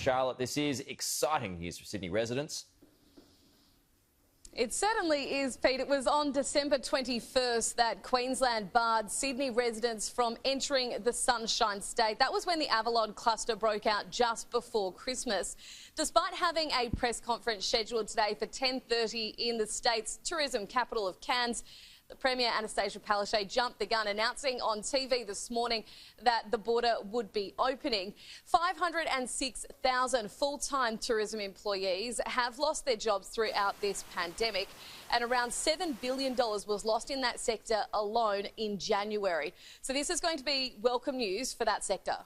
Charlotte, this is exciting news for Sydney residents. It certainly is, Pete. It was on December 21st that Queensland barred Sydney residents from entering the Sunshine State. That was when the Avalon cluster broke out just before Christmas. Despite having a press conference scheduled today for 10:30 in the state's tourism capital of Cairns, the Premier, Annastacia Palaszczuk, jumped the gun, announcing on TV this morning that the border would be opening. 506,000 full-time tourism employees have lost their jobs throughout this pandemic, and around $7 billion was lost in that sector alone in January. So this is going to be welcome news for that sector.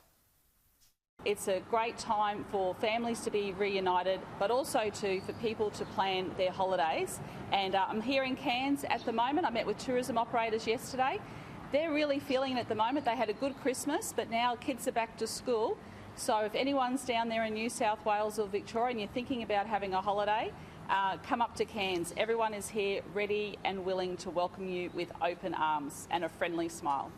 It's a great time for families to be reunited, but also for people to plan their holidays. And I'm here in Cairns at the moment. I met with tourism operators yesterday. They're really feeling it at the moment. They had a good Christmas, but now kids are back to school. So if anyone's down there in New South Wales or Victoria and you're thinking about having a holiday, come up to Cairns. Everyone is here ready and willing to welcome you with open arms and a friendly smile.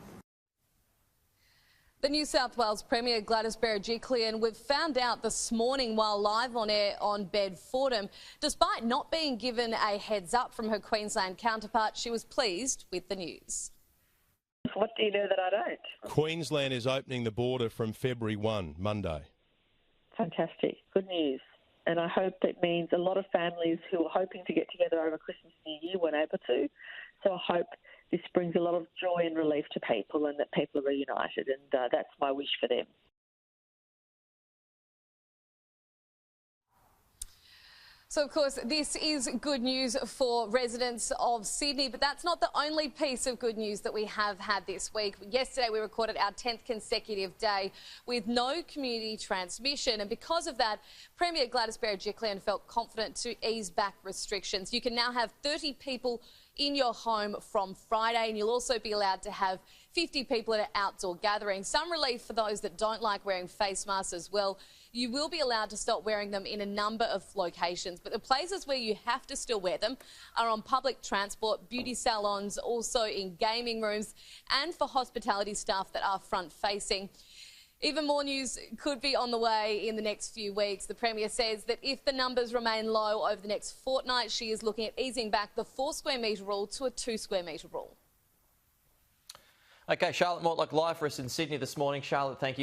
The New South Wales Premier, Gladys Berejiklian, we've found out this morning while live on air on Bedfordham, despite not being given a heads up from her Queensland counterpart, she was pleased with the news. What do you know that I don't? Queensland is opening the border from February 1, Monday. Fantastic. Good news. And I hope that means a lot of families who were hoping to get together over Christmas and New Year weren't able to. So I hope this brings a lot of joy and relief to people and that people are reunited, and that's my wish for them. So, of course, this is good news for residents of Sydney, but that's not the only piece of good news that we have had this week. Yesterday, we recorded our 10th consecutive day with no community transmission, and because of that, Premier Gladys Berejiklian felt confident to ease back restrictions. You can now have 30 people in your home from Friday, and you'll also be allowed to have 50 people at an outdoor gathering. Some relief for those that don't like wearing face masks as well. You will be allowed to stop wearing them in a number of locations, but the places where you have to still wear them are on public transport, beauty salons, also in gaming rooms, and for hospitality staff that are front-facing. Even more news could be on the way in the next few weeks. The Premier says that if the numbers remain low over the next fortnight, she is looking at easing back the 4 square metre rule to a 2 square metre rule. OK, Charlotte Mortlock live for us in Sydney this morning. Charlotte, thank you.